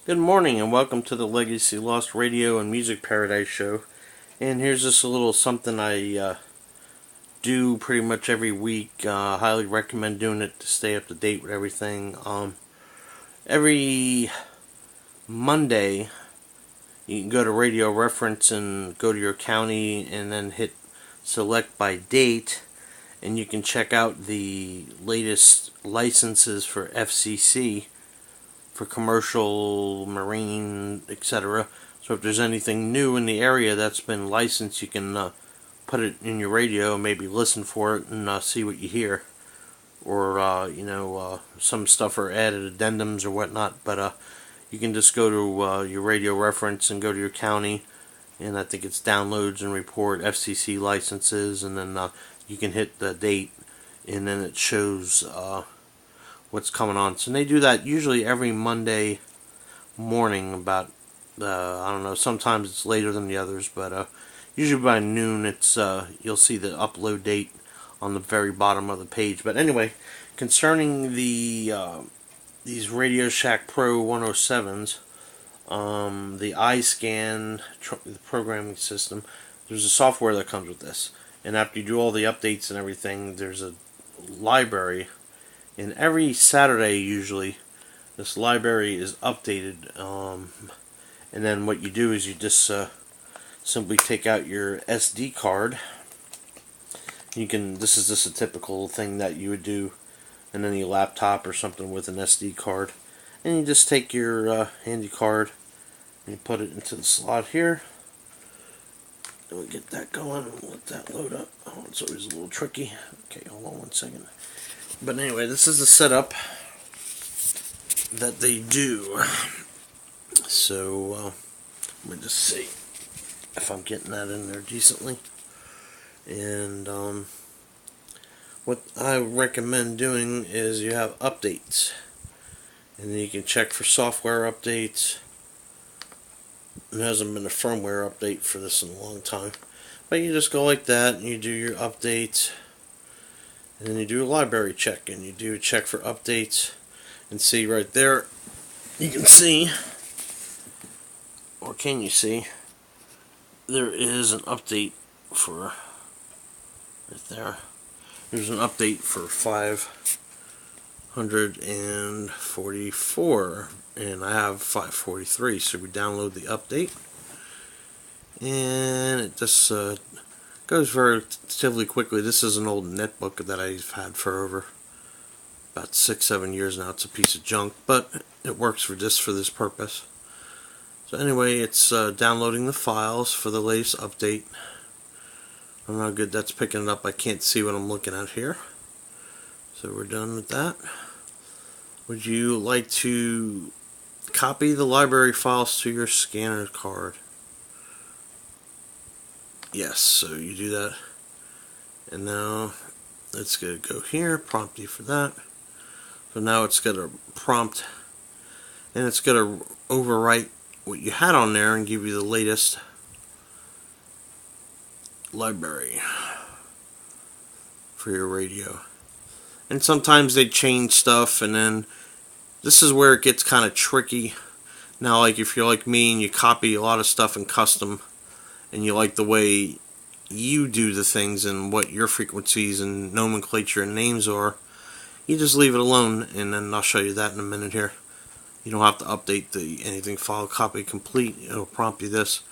Good morning and welcome to the Legacy Lost Radio and Music Paradise show. And here's just a little something I do pretty much every week. Highly recommend doing it to stay up to date with everything. Every Monday, you can go to Radio Reference and go to your county and then hit select by date. And you can check out the latest licenses for FCC. For commercial, marine, etc. So if there's anything new in the area that's been licensed, you can put it in your radio, maybe listen for it and see what you hear. Or, some stuff are added addendums or whatnot. But you can just go to your radio reference and go to your county. And I think it's downloads and report FCC licenses. And then you can hit the date. And then it shows what's coming on. So they do that usually every Monday morning about, I don't know, sometimes it's later than the others, but usually by noon it's you'll see the upload date on the very bottom of the page. But anyway, concerning the these Radioshack Pro-107s, the iScan the programming system, there's a software that comes with this. And after you do all the updates and everything, there's a library. And every Saturday, usually, this library is updated. And then what you do is you just simply take out your SD card. This is just a typical thing that you would do in any laptop or something with an SD card. And you just take your handy card and you put it into the slot here. And we get that going. Let that load up. Oh, it's always a little tricky. Okay, hold on one second. But anyway, this is the setup that they do. So, let me just see if I'm getting that in there decently. And what I recommend doing is you have updates. And then you can check for software updates. There hasn't been a firmware update for this in a long time. But you just go like that and you do your updates. And then you do a library check, and you do a check for updates, and see right there, you can see, or can you see, there is an update for, right there, there's an update for 544, and I have 543, so we download the update, and it just goes relatively quickly. This is an old netbook that I've had for over about 6-7 years now. It's a piece of junk, but it works for this purpose. So anyway, it's downloading the files for the latest update. I don't know how good that's picking it up. I can't see what I'm looking at here. So we're done with that. Would you like to copy the library files to your scanner card? Yes, so you do that. And now it's going to go here, prompt you for that. So now it's going to prompt, and it's going to overwrite what you had on there and give you the latest library for your radio. And sometimes they change stuff, and then this is where it gets kind of tricky. Now, like if you're like me and you copy a lot of stuff in custom, and you like the way you do the things and what your frequencies and nomenclature and names are, you just leave it alone, and then I'll show you that in a minute here. You don't have to update the anything file copy complete. It'll prompt you this.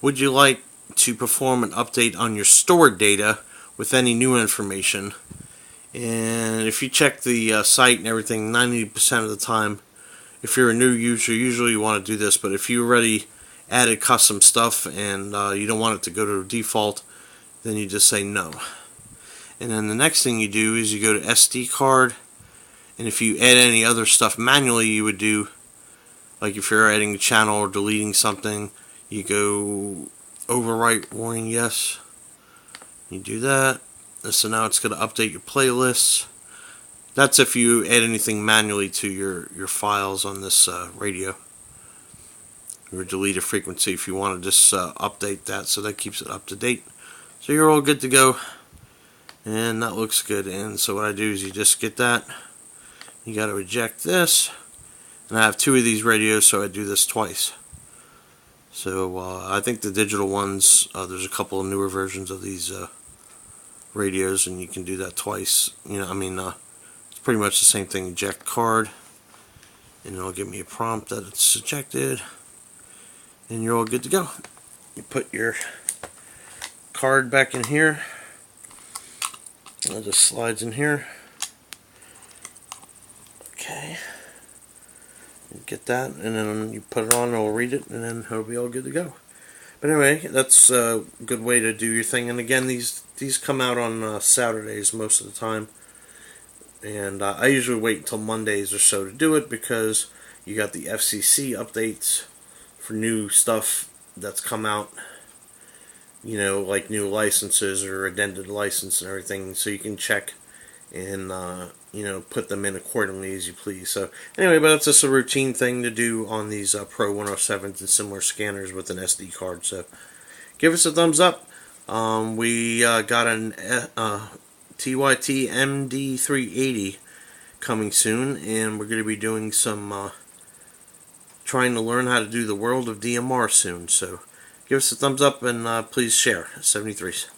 Would you like to perform an update on your stored data with any new information? And if you check the site and everything, 90% of the time, if you're a new user, usually you want to do this, but if you already added custom stuff and you don't want it to go to default, then you just say no. And then the next thing you do is you go to SD card, and if you add any other stuff manually, you would do, like if you're adding a channel or deleting something, you go overwrite warning yes. You do that, and so now it's going to update your playlists. That's if you add anything manually to your files on this radio. Or delete a frequency if you want to just update that, so that keeps it up to date. So you're all good to go, and that looks good. And so what I do is you just get that, you got to eject this, And I have 2 of these radios, so I do this twice. So I think the digital ones, there's a couple of newer versions of these radios, and you can do that twice. It's pretty much the same thing. Eject card, and it'll give me a prompt that it's ejected, and you're all good to go. You put your card back in here. It just slides in here. Okay. You get that, and then you put it on, it'll read it, and then it'll be all good to go. But anyway, that's a good way to do your thing. And again, these come out on Saturdays most of the time. And I usually wait until Mondays or so to do it, because you got the FCC updates for new stuff that's come out. Like new licenses or addended license and everything, so you can check and put them in accordingly as you please. So anyway, but it's just a routine thing to do on these Pro 107s and similar scanners with an SD card. So give us a thumbs up. We got an TYT MD380 coming soon, and we're going to be doing some trying to learn how to do the world of DMR soon. So give us a thumbs up, and please share. 73s.